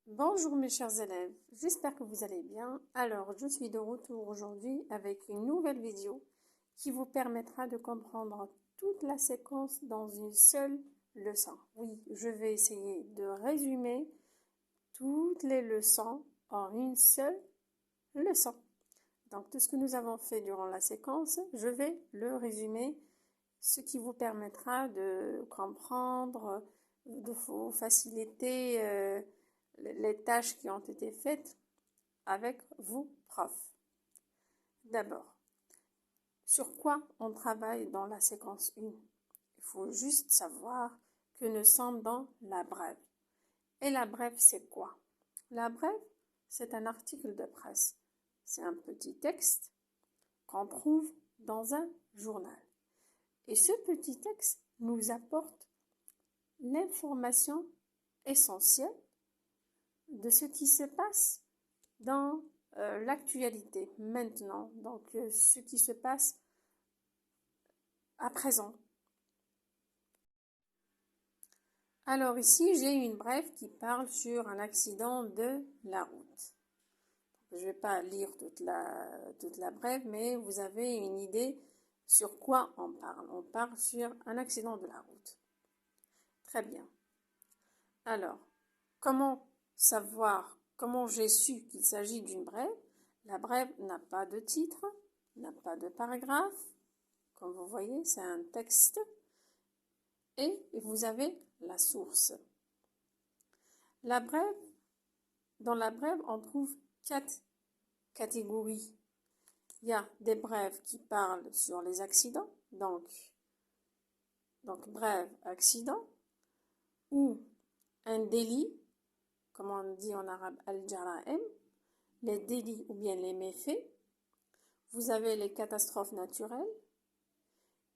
Bonjour mes chers élèves, j'espère que vous allez bien. Alors, je suis de retour aujourd'hui avec une nouvelle vidéo qui vous permettra de comprendre toute la séquence dans une seule leçon. Oui, je vais essayer de résumer toutes les leçons en une seule leçon. Donc, tout ce que nous avons fait durant la séquence, je vais le résumer, ce qui vous permettra de comprendre, de vous faciliter les tâches qui ont été faites avec vous, profs. D'abord, sur quoi on travaille dans la séquence 1? Il faut juste savoir que nous sommes dans la brève. Et la brève, c'est quoi? La brève, c'est un article de presse. C'est un petit texte qu'on trouve dans un journal. Et ce petit texte nous apporte l'information essentielle de ce qui se passe dans l'actualité maintenant, donc ce qui se passe à présent. Alors ici, j'ai une brève qui parle sur un accident de la route. Je ne vais pas lire toute la brève, mais vous avez une idée sur quoi on parle. On parle sur un accident de la route. Très bien. Alors, comment savoir, comment j'ai su qu'il s'agit d'une brève? La brève n'a pas de titre, n'a pas de paragraphe. Comme vous voyez, c'est un texte. Et vous avez la source. La brève, dans la brève, on trouve 4 catégories. Il y a des brèves qui parlent sur les accidents, donc brève accident, ou un délit, comme on dit en arabe al-jara'im, les délits ou bien les méfaits. Vous avez les catastrophes naturelles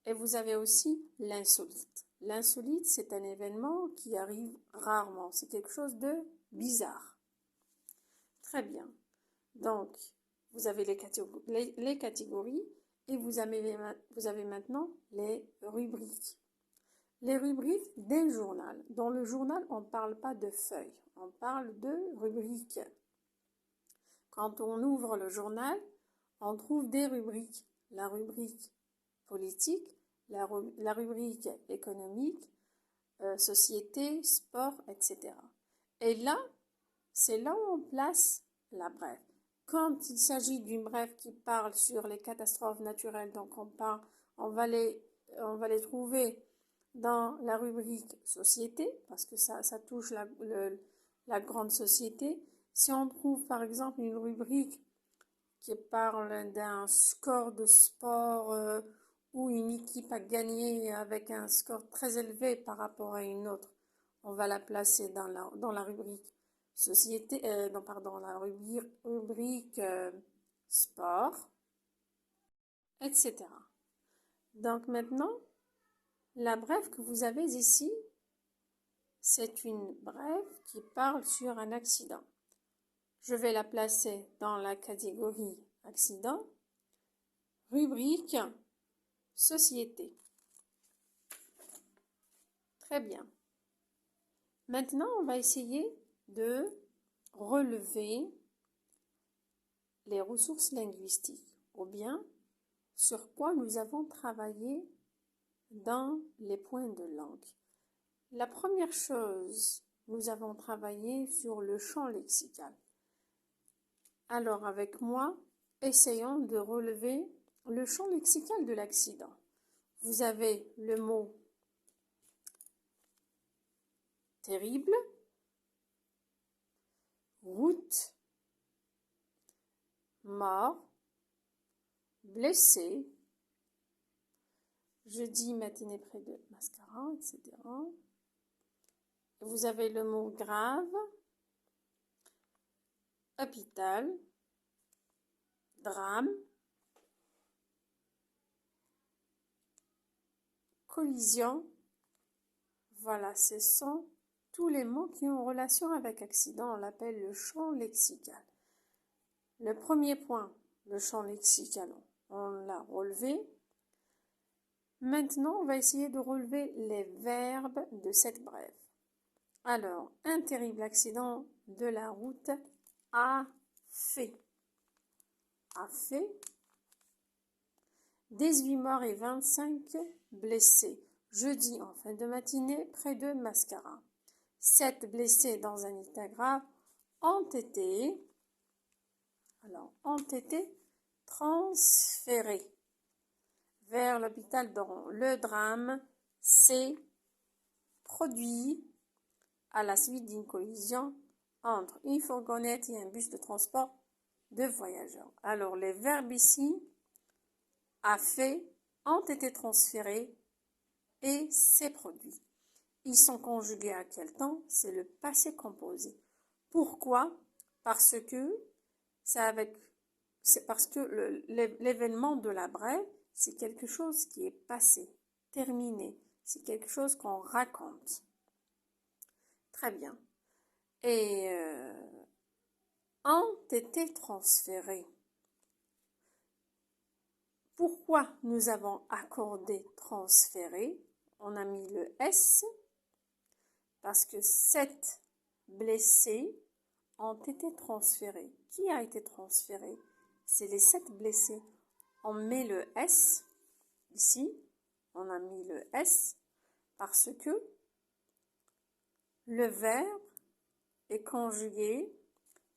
et vous avez aussi l'insolite. L'insolite, c'est un événement qui arrive rarement, c'est quelque chose de bizarre. Très bien. Donc, vous avez les catégories et vous avez maintenant les rubriques. Les rubriques d'un journal. Dans le journal, on ne parle pas de feuilles, on parle de rubriques. Quand on ouvre le journal, on trouve des rubriques. La rubrique politique, la rubrique économique, société, sport, etc. Et là, c'est là où on place la brève. Quand il s'agit d'une brève qui parle sur les catastrophes naturelles, donc on va les trouver dans la rubrique société, parce que ça touche la grande société. Si on trouve par exemple une rubrique qui parle d'un score de sport où une équipe a gagné avec un score très élevé par rapport à une autre, on va la placer dans la rubrique société, non pardon, la rubrique sport, etc. Donc maintenant, la brève que vous avez ici, c'est une brève qui parle sur un accident. Je vais la placer dans la catégorie accident, rubrique société. Très bien. Maintenant, on va essayer de relever les ressources linguistiques, ou bien sur quoi nous avons travaillé dans les points de langue. La première chose, nous avons travaillé sur le champ lexical. Alors, avec moi, essayons de relever le champ lexical de l'accident. Vous avez le mot terrible, route, mort, blessé, jeudi matinée près de mascara, etc. Vous avez le mot grave, hôpital, drame, collision. Voilà, ce sont tous les mots qui ont relation avec accident. On l'appelle le champ lexical. Le premier point, le champ lexical, on l'a relevé. Maintenant, on va essayer de relever les verbes de cette brève. Alors, un terrible accident de la route a fait 18 morts et 25 blessés. Jeudi en fin de matinée, près de Mascara. 7 blessés dans un état grave ont été transférés vers l'hôpital d'Oran. Le drame s'est produit à la suite d'une collision entre une fourgonnette et un bus de transport de voyageurs. Alors, les verbes ici, a fait, ont été transférés et s'est produit. Ils sont conjugués à quel temps? C'est le passé composé. Pourquoi? Parce que l'événement de la brève, c'est quelque chose qui est passé, terminé. C'est quelque chose qu'on raconte. Très bien. Et ont été transférés. Pourquoi nous avons accordé transféré? On a mis le S parce que 7 blessés ont été transférés. Qui a été transféré? C'est les 7 blessés. On met le S ici. On a mis le S parce que le verbe est conjugué,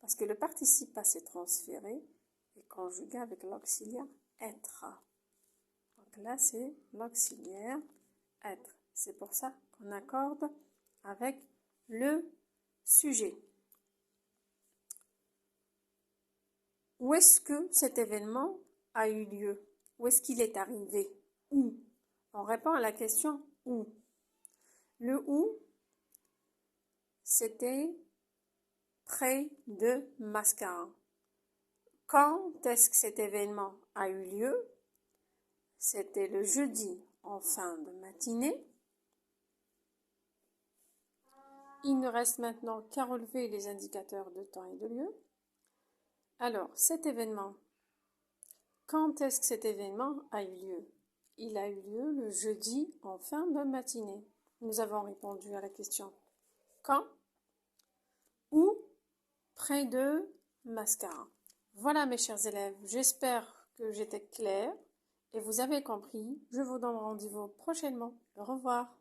parce que le participe passé transféré est conjugué avec l'auxiliaire être. Donc là, c'est l'auxiliaire être. C'est pour ça qu'on accorde avec le sujet. Où est-ce que cet événement a eu lieu? Où est-ce qu'il est arrivé? Où? On répond à la question où. Le où, c'était près de Mascara. Quand est-ce que cet événement a eu lieu? C'était le jeudi en fin de matinée. Il ne reste maintenant qu'à relever les indicateurs de temps et de lieu. Alors, cet événement, quand est-ce que cet événement a eu lieu? Il a eu lieu le jeudi en fin de matinée. Nous avons répondu à la question quand, où, près de Mascara. Voilà mes chers élèves, j'espère que j'étais claire et vous avez compris. Je vous donne rendez-vous prochainement. Au revoir.